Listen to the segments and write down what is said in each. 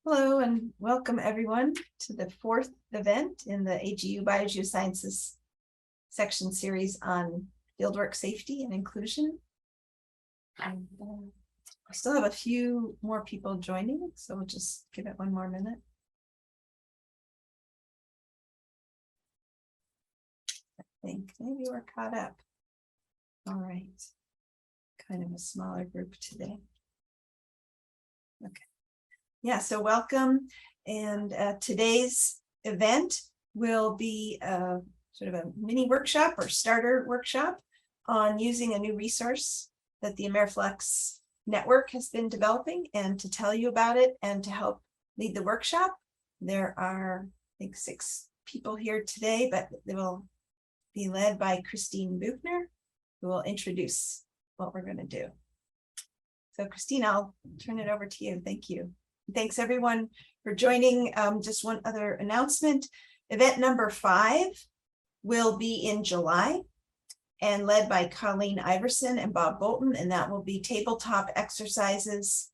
Hello and welcome everyone to the fourth event in the AGU Biogeosciences section series on fieldwork safety and inclusion. And I still have a few more people joining, so we'll just give it one more minute. I think maybe we're caught up. All right. Kind of a smaller group today. Okay. Yeah, so welcome. And today's event will be sort of a mini workshop or starter workshop on using a new resource that the AmeriFlux network has been developing. And to tell you about it and to help lead the workshop, there are, I think, 6 people here today, but they will be led by Christine Buchner, who will introduce what we're going to do. So Christine, I'll turn it over to you. Thank you. Thanks everyone for joining. Just one other announcement. Event number 5 will be in July and led by Colleen Iverson and Bob Bolton, and that will be tabletop exercises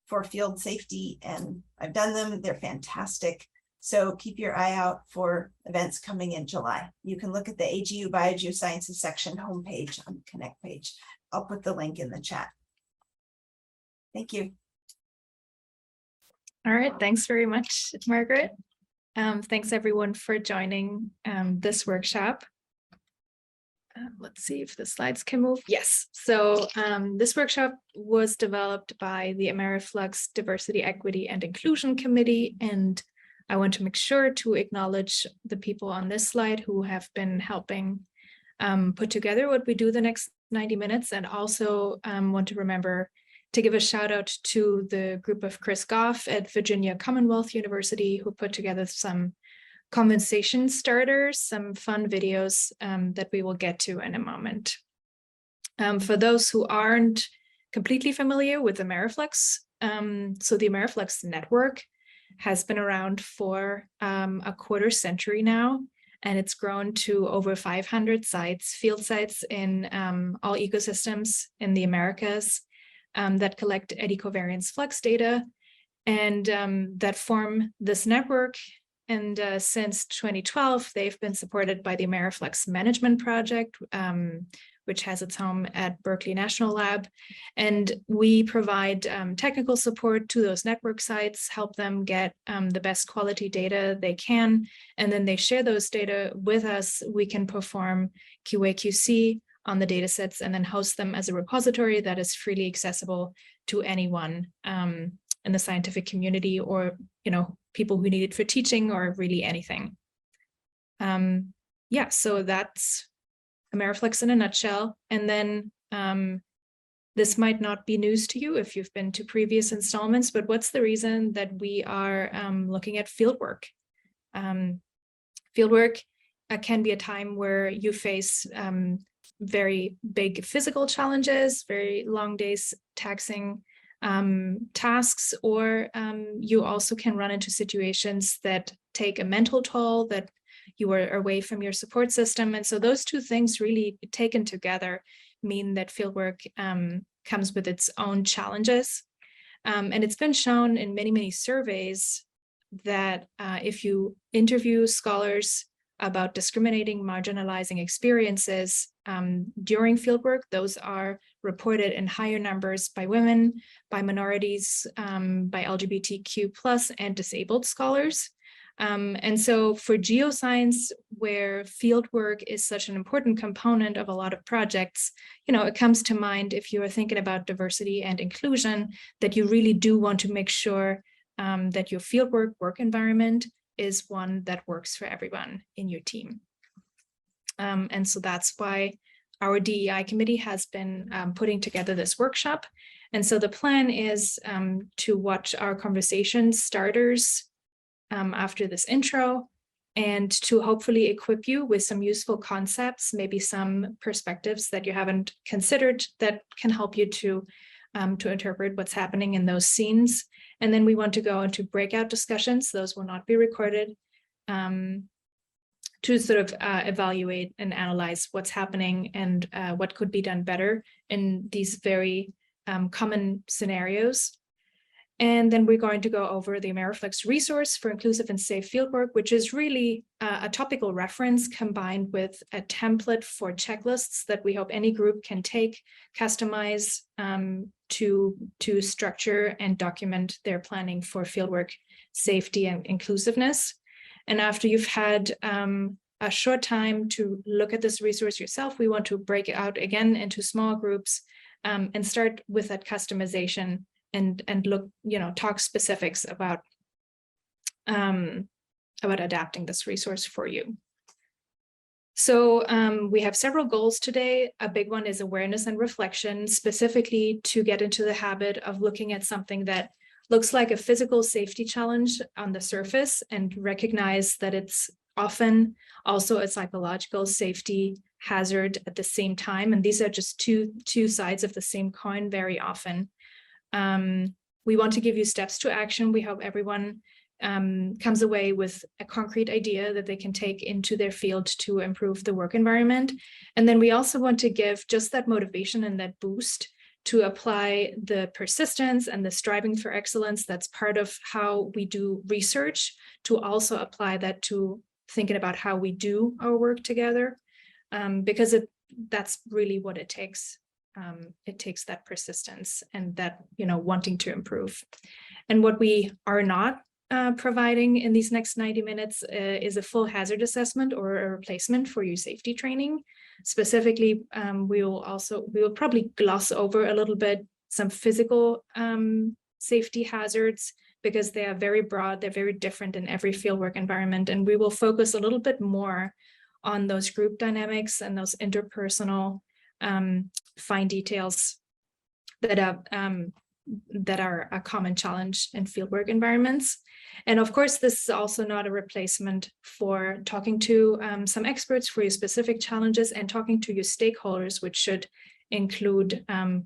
for field safety. And I've done them, they're fantastic. So keep your eye out for events coming in July. You can look at the AGU Biogeosciences section homepage on the Connect page. I'll put the link in the chat. Thank you. All right, thanks very much, Margaret. Thanks everyone for joining this workshop. Let's see if the slides can move. Yes, so this workshop was developed by the AmeriFlux Diversity, Equity, and Inclusion Committee, and I want to make sure to acknowledge the people on this slide who have been helping put together what we do the next 90 minutes, and also want to remember to give a shout out to the group of Chris Goff at Virginia Commonwealth University, who put together some conversation starters, some fun videos that we will get to in a moment. For those who aren't completely familiar with AmeriFlux, so the AmeriFlux network has been around for a quarter century now, and it's grown to over 500 sites, field sites in all ecosystems in the Americas. That collect eddy covariance flux data and that form this network. And since 2012, they've been supported by the AmeriFlux Management Project, which has its home at Berkeley National Lab. And we provide technical support to those network sites, help them get the best quality data they can, and then they share those data with us. We can perform QA/QC on the data sets and then host them as a repository that is freely accessible to anyone in the scientific community, or people who need it for teaching or really anything. Yeah, so that's AmeriFlux in a nutshell. And then this might not be news to you if you've been to previous installments, but what's the reason that we are looking at fieldwork? Fieldwork can be a time where you face very big physical challenges, very long days, taxing tasks, or you also can run into situations that take a mental toll, that you are away from your support system. And so those two things really taken together mean that fieldwork comes with its own challenges. And it's been shown in many, many surveys that if you interview scholars about discriminating, marginalizing experiences during fieldwork, those are reported in higher numbers by women, by minorities, by LGBTQ+ and disabled scholars. And so for geoscience, where fieldwork is such an important component of a lot of projects, it comes to mind, if you are thinking about diversity and inclusion, that you really do want to make sure that your fieldwork work environment is one that works for everyone in your team. And so that's why our DEI committee has been putting together this workshop. And so the plan is to watch our conversation starters after this intro, and to hopefully equip you with some useful concepts, maybe some perspectives that you haven't considered that can help you to interpret what's happening in those scenes. And then we want to go into breakout discussions. Those will not be recorded, to sort of evaluate and analyze what's happening and what could be done better in these very common scenarios. And then we're going to go over the AmeriFlux resource for inclusive and safe fieldwork, which is really a topical reference combined with a template for checklists that we hope any group can take, customize to structure and document their planning for fieldwork safety and inclusiveness. And after you've had a short time to look at this resource yourself, we want to break it out again into small groups and start with that customization and look, talk specifics about adapting this resource for you. So we have several goals today. A big one is awareness and reflection, specifically to get into the habit of looking at something that looks like a physical safety challenge on the surface and recognize that it's often also a psychological safety hazard at the same time. And these are just two sides of the same coin very often. We want to give you steps to action. We hope everyone comes away with a concrete idea that they can take into their field to improve the work environment. And then we also want to give just that motivation and that boost to apply the persistence and the striving for excellence that's part of how we do research, to also apply that to thinking about how we do our work together, because that's really what it takes. It takes that persistence and that, wanting to improve. And what we are not providing in these next 90 minutes is a full hazard assessment or a replacement for your safety training. Specifically, we will probably gloss over a little bit some physical safety hazards, because they are very broad, they're very different in every fieldwork environment. And we will focus a little bit more on those group dynamics and those interpersonal fine details that are a common challenge in fieldwork environments. And of course, this is also not a replacement for talking to some experts for your specific challenges and talking to your stakeholders, which should include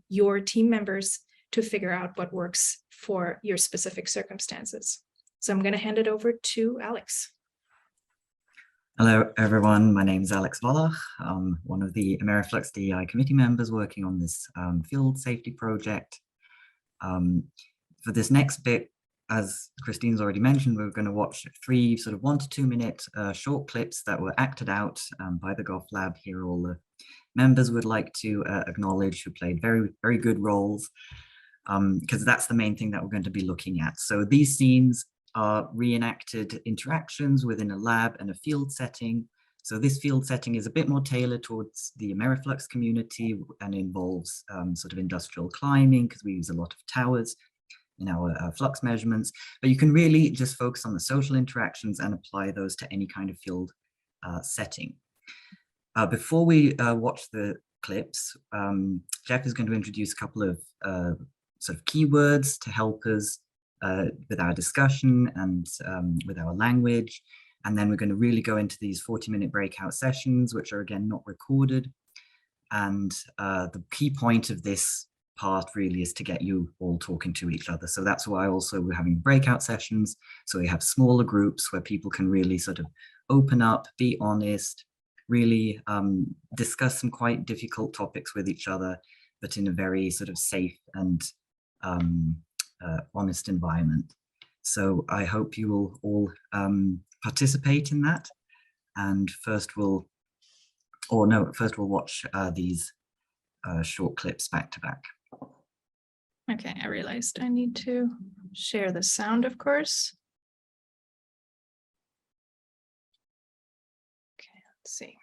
your team members, to figure out what works for your specific circumstances. So I'm going to hand it over to Alex. Hello, everyone. My name is Alex Wallach. I'm one of the AmeriFlux-DEI committee members working on this field safety project. For this next bit, as Christine's already mentioned, we're going to watch 3 sort of 1 to 2 minute short clips that were acted out by the Golf Lab. Here, all the members would like to acknowledge who played very, very good roles, because that's the main thing that we're going to be looking at. So these scenes are reenacted interactions within a lab and a field setting. So this field setting is a bit more tailored towards the AmeriFlux community and involves sort of industrial climbing, because we use a lot of towers in our flux measurements. But you can really just focus on the social interactions and apply those to any kind of field setting. Before we watch the clips, Jeff is going to introduce a couple of sort of keywords to help us with our discussion and with our language. And then we're going to really go into these 40-minute breakout sessions, which are again not recorded. And the key point of this part really is to get you all talking to each other. So that's why also we're having breakout sessions. So we have smaller groups where people can really sort of open up, be honest, really discuss some quite difficult topics with each other, but in a very sort of safe and honest environment. So I hope you will all participate in that. And first we'll watch these short clips back to back. Okay, I realized I need to share the sound, of course. Okay, let's see.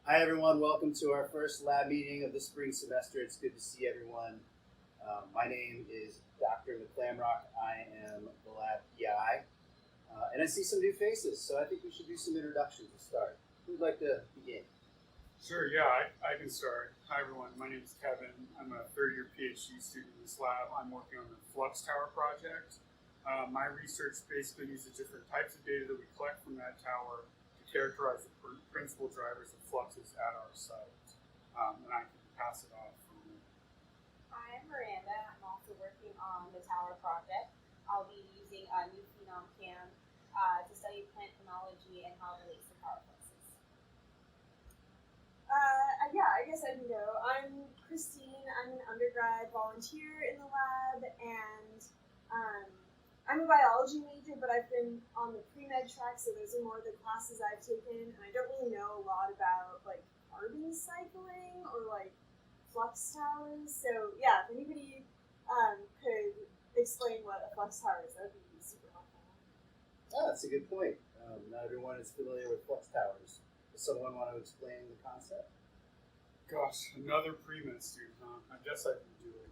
Hi everyone, welcome to our first lab meeting of the spring semester. It's good to see everyone. My name is Dr. McClamrock. I am the lab PI, and I see some new faces, so I think we should do some introductions to start. Who'd like to begin? Sure, yeah, I can start. Hi everyone, my name is Kevin. I'm a third-year PhD student in this lab. I'm working on the Flux Tower project. My research basically uses different types of data that we collect from that tower to characterize the principal drivers of fluxes at our site. And I can pass it off from there. I'm Miranda. I'm also working on the tower project. I'll be using a new phenom cam to study plant phenology and how it relates to tower fluxes. yeah, I guess I can go. I'm Christine. I'm an undergrad volunteer in the lab, and I'm a biology major, but I've been on the pre-med track, so those are more the classes I've taken, and I don't really know a lot about like carbon cycling or like flux towers. So yeah, if anybody could explain what a flux tower is, that would be super helpful. Oh, that's a good point. Not everyone is familiar with flux towers. Does someone want to explain the concept? Gosh, another pre-med student, huh? I guess I can do it.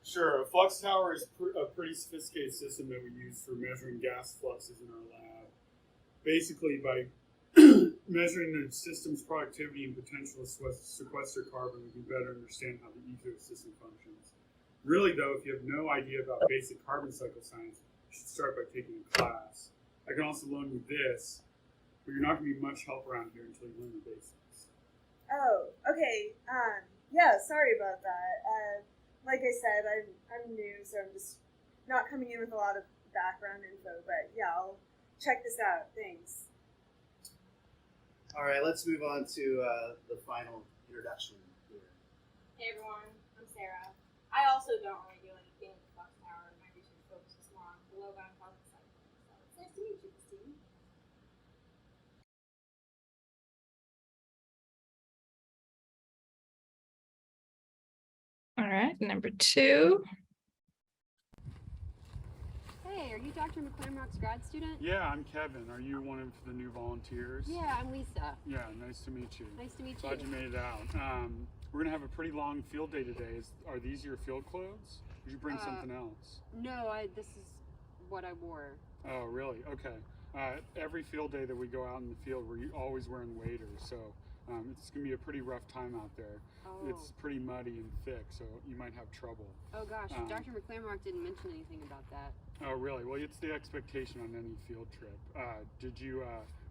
Sure, a flux tower is a pretty sophisticated system that we use for measuring gas fluxes in our lab. Basically, by measuring the system's productivity and potential to sequester carbon, we can better understand how the ecosystem functions. Really, though, if you have no idea about basic carbon cycle science, you should start by taking a class. I can also loan you this, but you're not going to be much help around here until you learn the basics. Oh, okay. Yeah, sorry about that. Like I said, I'm new, so I'm just not coming in with a lot of background info, but yeah, I'll check this out. Thanks. All right, let's move on to the final introduction here. Hey everyone, I'm Sarah. I also don't really do anything with the flux tower. My research focuses more on below ground carbon cycling. So it's nice to meet you, Christine. All right, number 2. Hey, are you Dr. McClamrock's grad student? Yeah, I'm Kevin. Are you one of the new volunteers? Yeah, I'm Lisa. Yeah, nice to meet you. Nice to meet Glad you. you made it out. We're gonna have a pretty long field day today. Are these your field clothes? Did you bring something else? No, this is what I wore. Oh, really? Okay. Every field day that we go out in the field, we're always wearing waders, so it's gonna be a pretty rough time out there. Oh. It's pretty muddy and thick, so you might have trouble. Oh gosh, Dr. McClamrock didn't mention anything about that. Oh, really? Well, it's the expectation on any field trip. Did you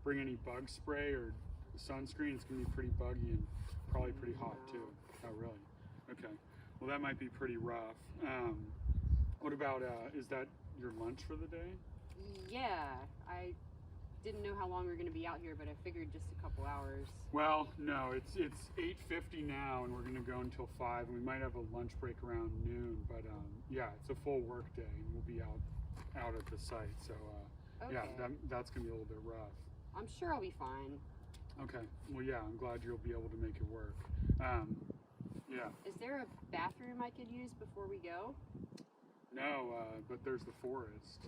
bring any bug spray or sunscreen? It's gonna be pretty buggy and probably pretty hot too. Oh, really? Okay. Well, that might be pretty rough. What about, is that your lunch for the day? Yeah, I didn't know how long we were going to be out here, but I figured just a couple hours. Well, no, it's 8:50 now, and we're gonna go until 5, and we might have a lunch break around noon. But yeah, it's a full work day, and we'll be out at the site. So Okay. yeah, that's gonna be a little bit rough. I'm sure I'll be fine. Okay. Well, yeah, I'm glad you'll be able to make it work. Yeah. Is there a bathroom I could use before we go? No, but there's the forest.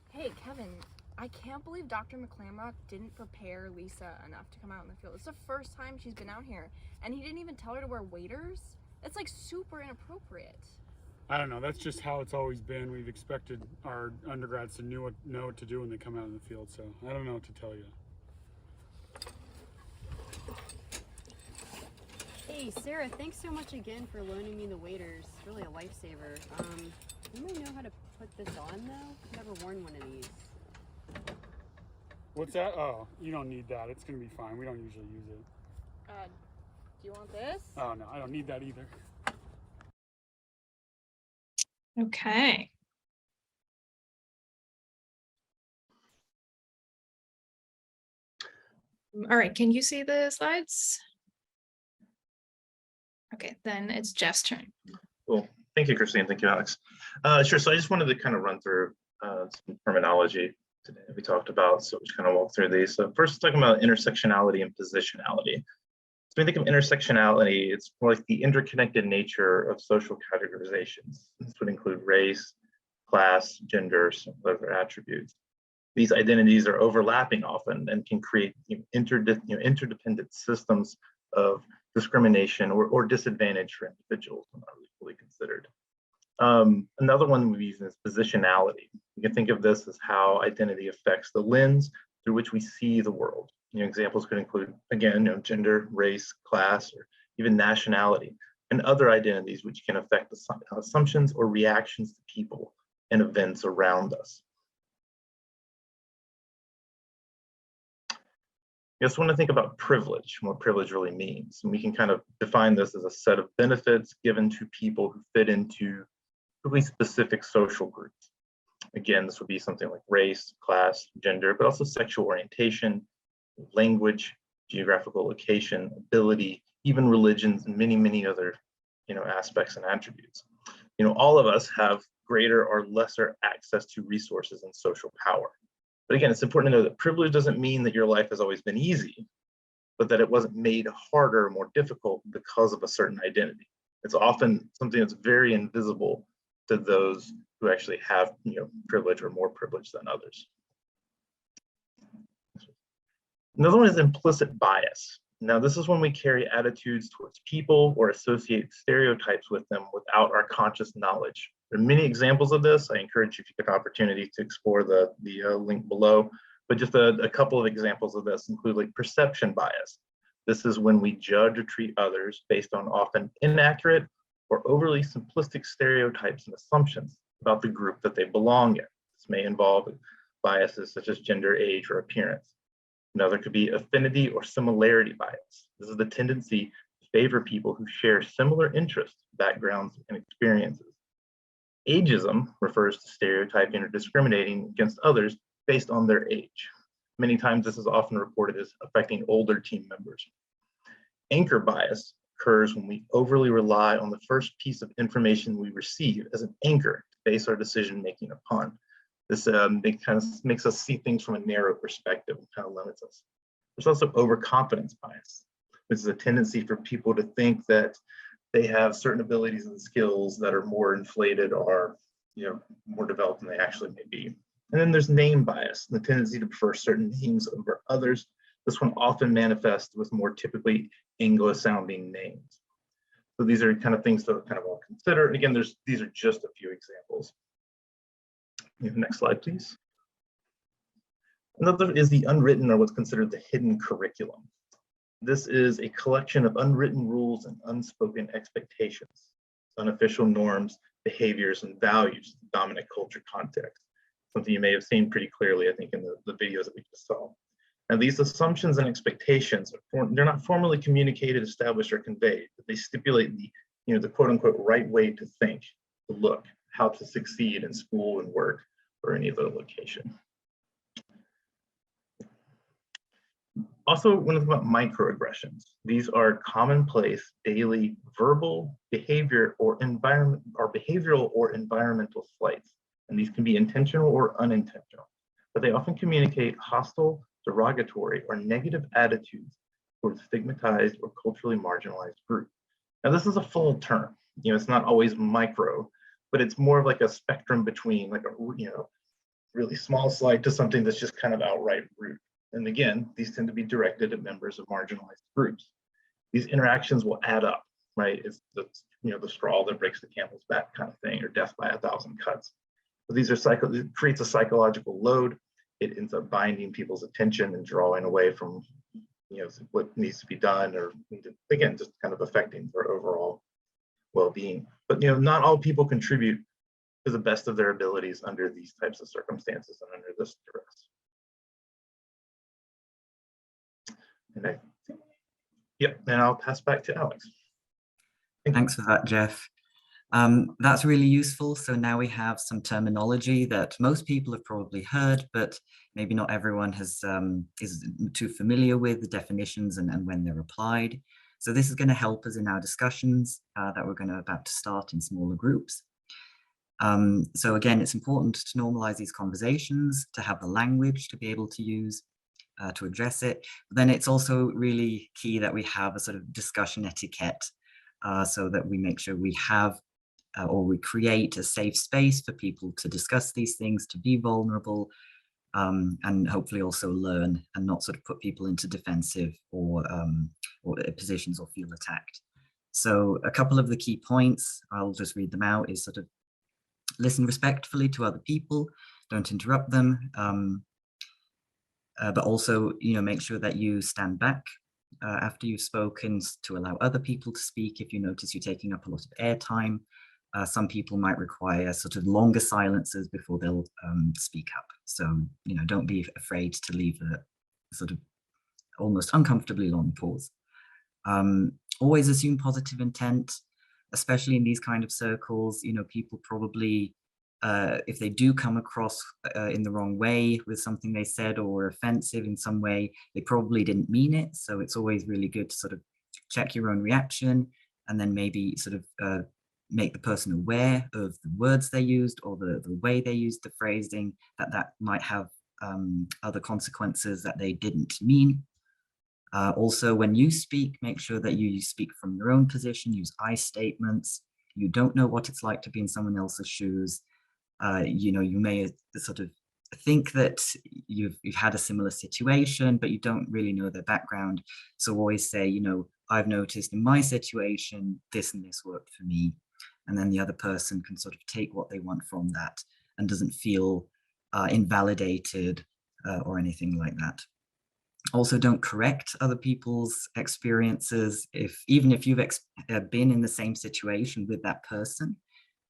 Hey, Kevin, I can't believe Dr. McClamrock didn't prepare Lisa enough to come out in the field. It's the first time she's been out here, and he didn't even tell her to wear waders. That's like super inappropriate. I don't know. That's just how it's always been. We've expected our undergrads to know what to do when they come out in the field. So I don't know what to tell you. Hey, Sarah, thanks so much again for loaning me the waders. It's really a lifesaver. You may know how to put this on, though? I've never worn one of these. What's that? Oh, you don't need that. It's going to be fine. We don't usually use it. Do you want this? Oh, no, I don't need that either. Okay. All right, can you see the slides? Okay, then it's Jeff's turn. Cool. Thank you, Christine. Thank you, Alex. Sure. So I just wanted to kind of run through some terminology today that we talked about. So we just kind of walk through these. So first, talking about intersectionality and positionality. So when we think of intersectionality, it's more like the interconnected nature of social categorizations. This would include race, class, gender, some other attributes. These identities are overlapping often and can create interdependent systems of discrimination or disadvantage for individuals when not really fully considered. Another one we use is positionality. You can think of this as how identity affects the lens through which we see the world. Examples could include, again, gender, race, class, or even nationality, and other identities which can affect assumptions or reactions to people and events around us. You also want to think about privilege and what privilege really means. And we can kind of define this as a set of benefits given to people who fit into really specific social groups. Again, this would be something like race, class, gender, but also sexual orientation, language, geographical location, ability, even religions, and many, many other, aspects and attributes. All of us have greater or lesser access to resources and social power. But again, it's important to know that privilege doesn't mean that your life has always been easy, but that it wasn't made harder or more difficult because of a certain identity. It's often something that's very invisible to those who actually have, privilege or more privilege than others. Another one is implicit bias. Now, this is when we carry attitudes towards people or associate stereotypes with them without our conscious knowledge. There are many examples of this. I encourage you, if you get an opportunity, to explore the link below. But just a couple of examples of this include like perception bias. This is when we judge or treat others based on often inaccurate or overly simplistic stereotypes and assumptions about the group that they belong in. This may involve biases such as gender, age, or appearance. Another could be affinity or similarity bias. This is the tendency to favor people who share similar interests, backgrounds, and experiences. Ageism refers to stereotyping or discriminating against others based on their age. Many times this is often reported as affecting older team members. Anchor bias occurs when we overly rely on the first piece of information we receive as an anchor to base our decision-making upon. This kind of makes us see things from a narrow perspective and kind of limits us. There's also overconfidence bias, which is a tendency for people to think that they have certain abilities and skills that are more inflated or more developed than they actually may be. And then there's name bias, the tendency to prefer certain names over others. This one often manifests with more typically Anglo-sounding names. So these are kind of things to kind of all consider. And again, these are just a few examples. Next slide, please. Another is the unwritten, or what's considered the hidden curriculum. This is a collection of unwritten rules and unspoken expectations, unofficial norms, behaviors, and values in the dominant culture context. Something you may have seen pretty clearly, I think, in the videos that we just saw. Now, these assumptions and expectations, they're not formally communicated, established, or conveyed, but they stipulate the quote-unquote right way to think, to look, how to succeed in school and work or any other location. Also, when it's about microaggressions, these are commonplace daily verbal, behavioral or environmental slights, and these can be intentional or unintentional, but they often communicate hostile, derogatory, or negative attitudes towards stigmatized or culturally marginalized groups. Now, this is a full term. It's not always micro, but it's more of like a spectrum between like a really small slight to something that's just kind of outright rude. And again, these tend to be directed at members of marginalized groups. These interactions will add up, right? It's the straw that breaks the camel's back kind of thing, or death by 1,000 cuts. But these are it creates a psychological load. It ends up binding people's attention and drawing away from what needs to be done, or again, just kind of affecting their overall well-being. But not all people contribute to the best of their abilities under these types of circumstances and under this duress. And I'll pass back to Alex. Thanks for that, Jeff. That's really useful. So now we have some terminology that most people have probably heard, but maybe not everyone is too familiar with the definitions and when they're applied. So this is going to help us in our discussions that we're about to start in smaller groups. So again, it's important to normalize these conversations, to have the language to be able to use to address it. But then it's also really key that we have a sort of discussion etiquette so that we make sure we have or we create a safe space for people to discuss these things, to be vulnerable, and hopefully also learn and not sort of put people into defensive or positions or feel attacked. So a couple of the key points, I'll just read them out, is sort of listen respectfully to other people, don't interrupt them, but also, make sure that you stand back after you've spoken to allow other people to speak. If you notice you're taking up a lot of airtime, some people might require sort of longer silences before they'll speak up. So, don't be afraid to leave a sort of almost uncomfortably long pause. Always assume positive intent, especially in these kind of circles. People probably if they do come across in the wrong way with something they said or offensive in some way, they probably didn't mean it. So it's always really good to sort of check your own reaction and then maybe sort of make the person aware of the words they used or the way they used the phrasing, that might have other consequences that they didn't mean. Also, when you speak, make sure that you speak from your own position, use I statements. You don't know what it's like to be in someone else's shoes. You know, you may sort of think that you've had a similar situation, but you don't really know their background. So always say, you know, I've noticed in my situation, this and this worked for me. And then the other person can sort of take what they want from that and doesn't feel invalidated or anything like that. Also, don't correct other people's experiences. Even if you've been in the same situation with that person,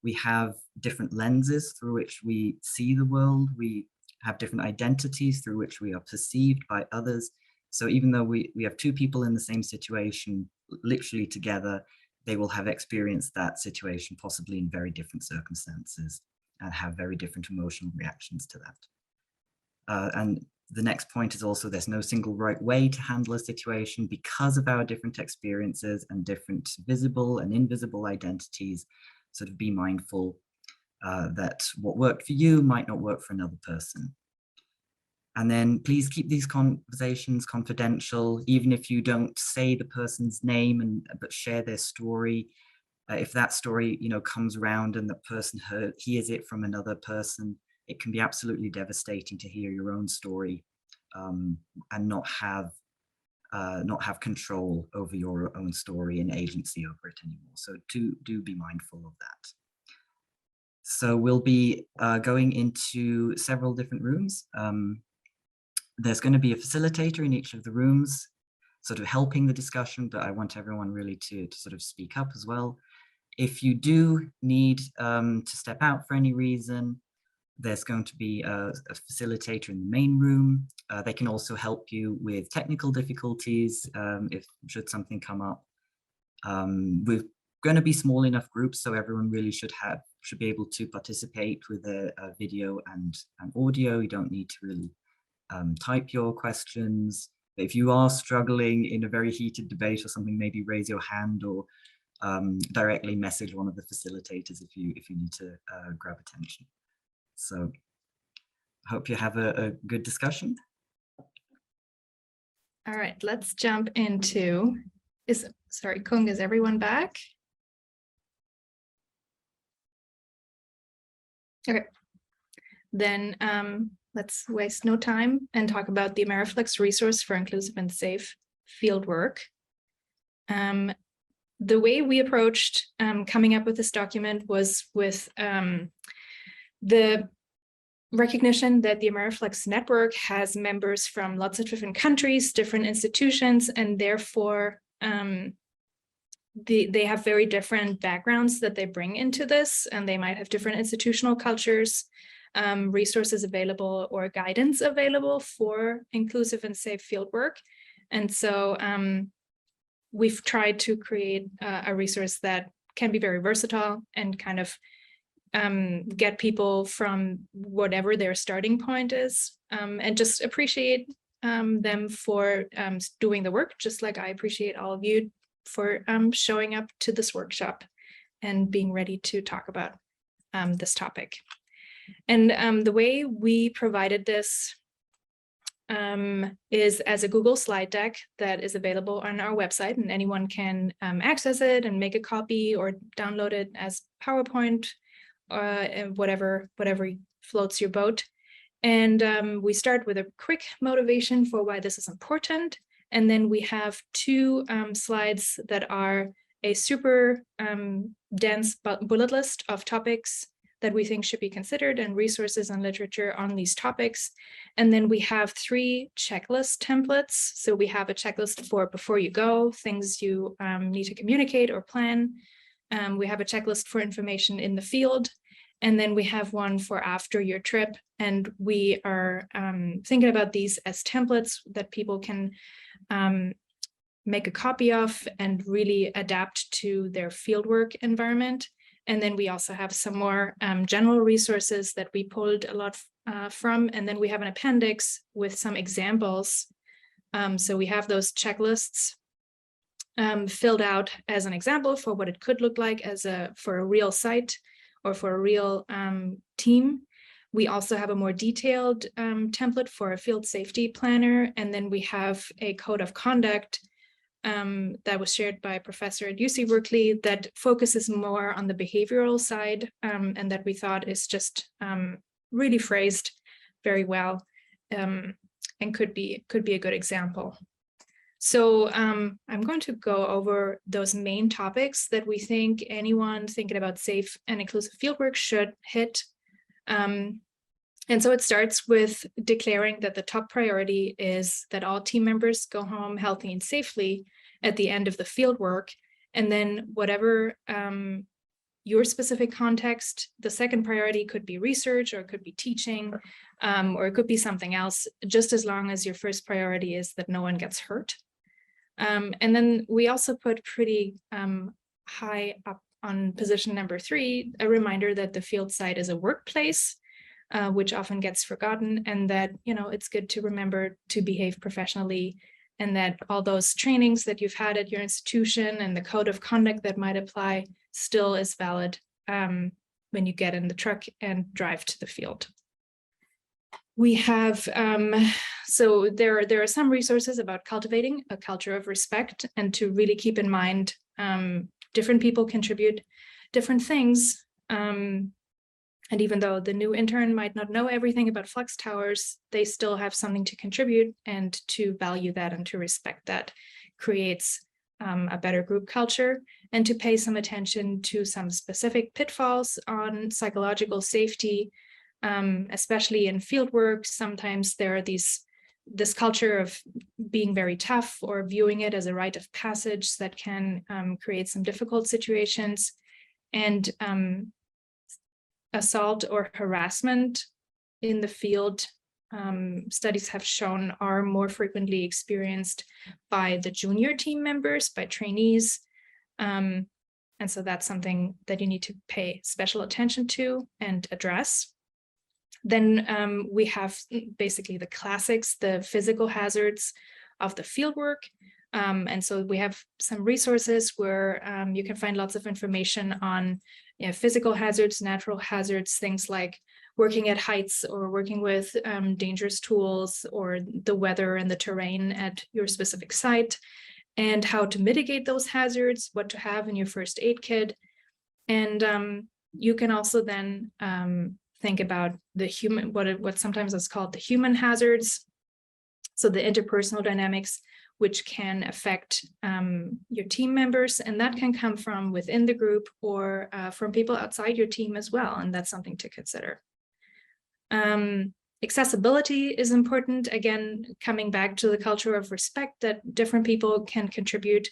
we have different lenses through which we see the world. We have different identities through which we are perceived by others. So even though we have two people in the same situation, literally together, they will have experienced that situation possibly in very different circumstances and have very different emotional reactions to that. And the next point is also there's no single right way to handle a situation because of our different experiences and different visible and invisible identities. Sort of be mindful that what worked for you might not work for another person. And then please keep these conversations confidential, even if you don't say the person's name but share their story. If that story, you know, comes around and the person hears it from another person, it can be absolutely devastating to hear your own story and not have control over your own story and agency over it anymore. So do be mindful of that. So we'll be going into several different rooms. There's going to be a facilitator in each of the rooms, sort of helping the discussion, but I want everyone really to sort of speak up as well. If you do need to step out for any reason, there's going to be a facilitator in the main room. They can also help you with technical difficulties should something come up. We're going to be small enough groups, so everyone really should be able to participate with a video and audio. You don't need to really type your questions. If you are struggling in a very heated debate or something, maybe raise your hand or directly message one of the facilitators if you need to grab attention. So I hope you have a good discussion. All right, let's jump into, Kung, is everyone back? Okay, then let's waste no time and talk about the AmeriFlux resource for inclusive and safe fieldwork. The way we approached coming up with this document was with the recognition that the AmeriFlux network has members from lots of different countries, different institutions, and therefore they have very different backgrounds that they bring into this, and they might have different institutional cultures, resources available or guidance available for inclusive and safe fieldwork. And so we've tried to create a resource that can be very versatile and kind of get people from whatever their starting point is, and just appreciate them for doing the work, just like I appreciate all of you for showing up to this workshop and being ready to talk about this topic. And the way we provided this is as a Google slide deck that is available on our website, and anyone can access it and make a copy or download it as PowerPoint, and whatever floats your boat. And we start with a quick motivation for why this is important. And then we have two slides that are a super dense bullet list of topics that we think should be considered and resources and literature on these topics. And then we have 3 checklist templates. So we have a checklist for before you go, things you need to communicate or plan. We have a checklist for information in the field. And then we have one for after your trip. And we are thinking about these as templates that people can make a copy of and really adapt to their fieldwork environment. And then we also have some more general resources that we pulled a lot from. And then we have an appendix with some examples. So we have those checklists filled out as an example for what it could look like for a real site or for a real team. We also have a more detailed template for a field safety planner. And then we have a code of conduct that was shared by a professor at UC Berkeley that focuses more on the behavioral side, and that we thought is just really phrased very well, and could be a good example. So I'm going to go over those main topics that we think anyone thinking about safe and inclusive fieldwork should hit. And so it starts with declaring that the top priority is that all team members go home healthy and safely at the end of the field work. And then whatever your specific context, the second priority could be research, or it could be teaching, or it could be something else, just as long as your first priority is that no one gets hurt. And then we also put pretty high up on position number 3, a reminder that the field site is a workplace, which often gets forgotten, and that, you know, it's good to remember to behave professionally, and that all those trainings that you've had at your institution and the code of conduct that might apply still is valid when you get in the truck and drive to the field. We have, so there are some resources about cultivating a culture of respect, and to really keep in mind different people contribute different things. And even though the new intern might not know everything about flux towers, they still have something to contribute, and to value that and to respect that creates a better group culture, and to pay some attention to some specific pitfalls on psychological safety, especially in fieldwork. Sometimes there are this culture of being very tough or viewing it as a rite of passage that can create some difficult situations. And assault or harassment in the field, studies have shown, are more frequently experienced by the junior team members, by trainees. And so that's something that you need to pay special attention to and address. Then we have basically the classics, the physical hazards of the fieldwork. And so we have some resources where you can find lots of information on physical hazards, natural hazards, things like working at heights or working with dangerous tools, or the weather and the terrain at your specific site, and how to mitigate those hazards, what to have in your first aid kit. And you can also then think about the human, what sometimes is called the human hazards. So the interpersonal dynamics, which can affect your team members, and that can come from within the group or from people outside your team as well, and that's something to consider. Accessibility is important, again, coming back to the culture of respect, that different people can contribute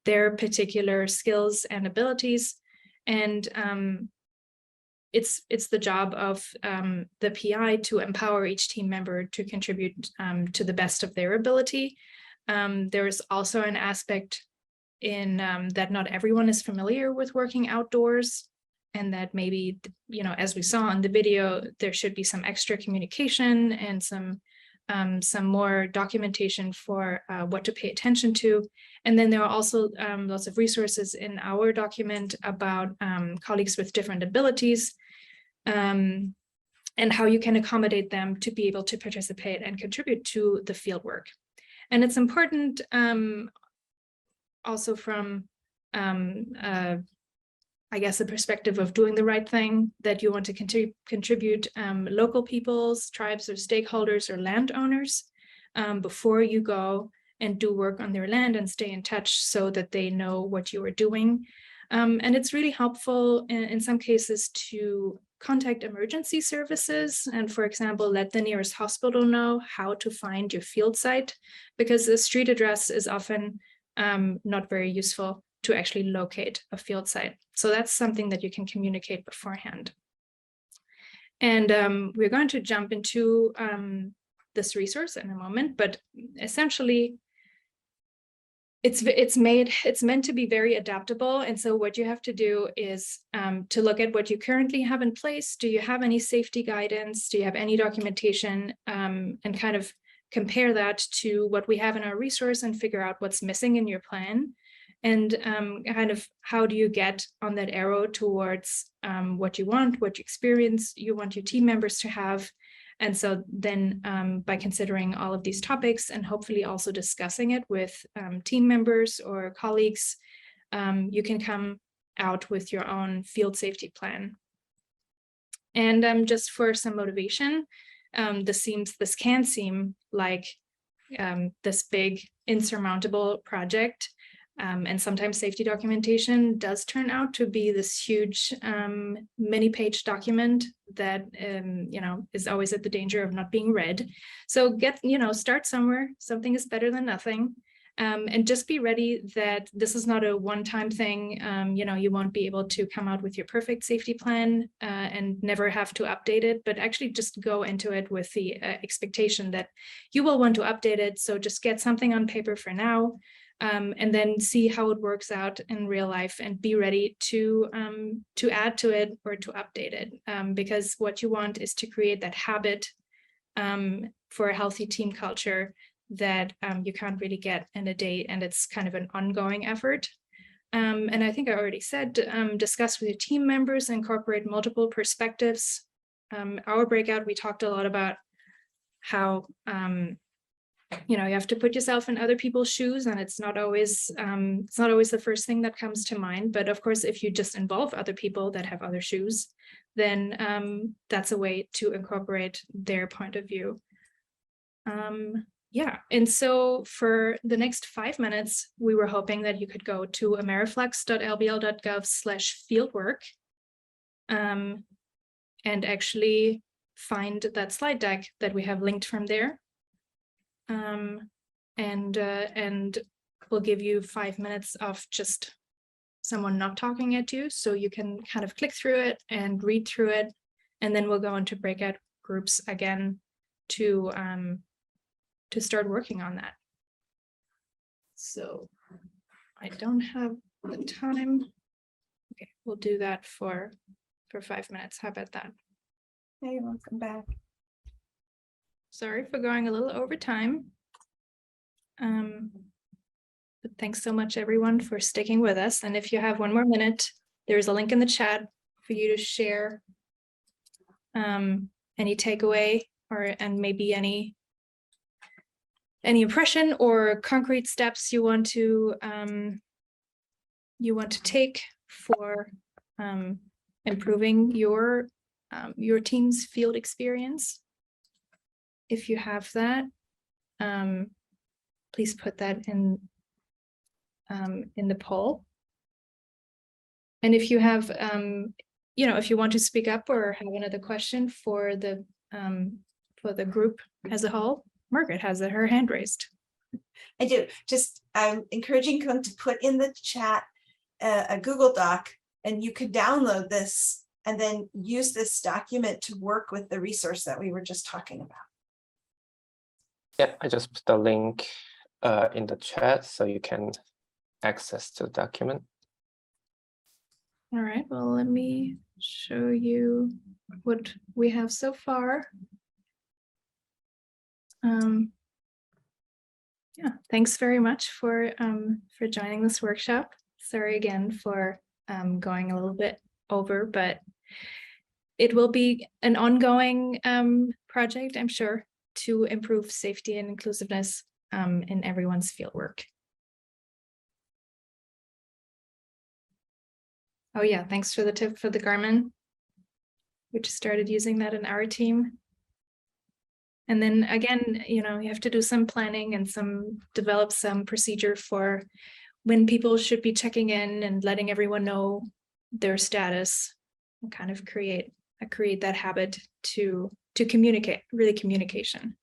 their particular skills and abilities, and it's the job of the PI to empower each team member to contribute to the best of their ability. There's also an aspect in that not everyone is familiar with working outdoors, and that maybe, you know, as we saw in the video, there should be some extra communication and some more documentation for what to pay attention to. And then there are also lots of resources in our document about colleagues with different abilities, and how you can accommodate them to be able to participate and contribute to the fieldwork. And it's important also from, I guess, the perspective of doing the right thing, that you want to contribute local peoples, tribes, or stakeholders or landowners before you go and do work on their land, and stay in touch so that they know what you are doing. And it's really helpful in some cases to contact emergency services and, for example, let the nearest hospital know how to find your field site, because the street address is often not very useful to actually locate a field site. So that's something that you can communicate beforehand. And we're going to jump into this resource in a moment, but essentially it's meant to be very adaptable. And so what you have to do is to look at what you currently have in place. Do you have any safety guidance? Do you have any documentation? And kind of compare that to what we have in our resource and figure out what's missing in your plan. And kind of how do you get on that arrow towards what you want, what experience you want your team members to have. And so then by considering all of these topics and hopefully also discussing it with team members or colleagues, you can come out with your own field safety plan. And just for some motivation, this can seem like this big insurmountable project. And sometimes safety documentation does turn out to be this huge many-page document that is always at the danger of not being read. So start somewhere. Something is better than nothing. And just be ready that this is not a one-time thing. You won't be able to come out with your perfect safety plan and never have to update it, but actually just go into it with the expectation that you will want to update it. So just get something on paper for now. And then see how it works out in real life and be ready to add to it or to update it. Because what you want is to create that habit for a healthy team culture that you can't really get in a day, and it's kind of an ongoing effort. And I think I already said, discuss with your team members, incorporate multiple perspectives. Our breakout, we talked a lot about how you have to put yourself in other people's shoes, and it's not always the first thing that comes to mind. But of course, if you just involve other people that have other shoes, then that's a way to incorporate their point of view. Yeah, and so for the next 5 minutes, we were hoping that you could go to ameriflux.lbl.gov/fieldwork and actually find that slide deck that we have linked from there. And we'll give you 5 minutes of just someone not talking at you, so you can kind of click through it and read through it, and then we'll go into breakout groups again to start working on that. So I don't have the time. Okay, we'll do that for 5 minutes. How about that? Hey, welcome back. Sorry for going a little over time. But thanks so much, everyone, for sticking with us. And if you have 1 more minute, there's a link in the chat for you to share any takeaway and maybe any impression or concrete steps you want to take for improving your team's field experience. If you have that, please put that in the poll. And if you have, if you want to speak up or have another question for the group as a whole, Margaret has her hand raised. I do. Just I'm encouraging you to put in the chat a Google Doc, and you could download this and then use this document to work with the resource that we were just talking about. Yeah, I just put the link in the chat so you can access the document. All right, well, let me show you what we have so far. Yeah, thanks very much for joining this workshop. Sorry again for going a little bit over, but it will be an ongoing project, I'm sure, to improve safety and inclusiveness in everyone's fieldwork. Oh yeah, thanks for the tip for the Garmin. We just started using that in our team. And then again, you have to do some planning and develop some procedure for when people should be checking in and letting everyone know their status, and kind of create that habit to communicate, really communication.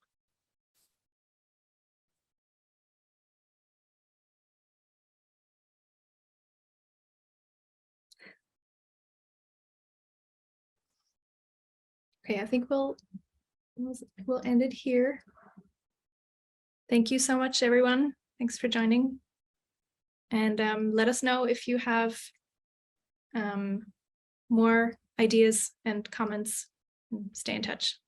Okay, I think we'll end it here. Thank you so much, everyone. Thanks for joining. And let us know if you have more ideas and comments. Stay in touch.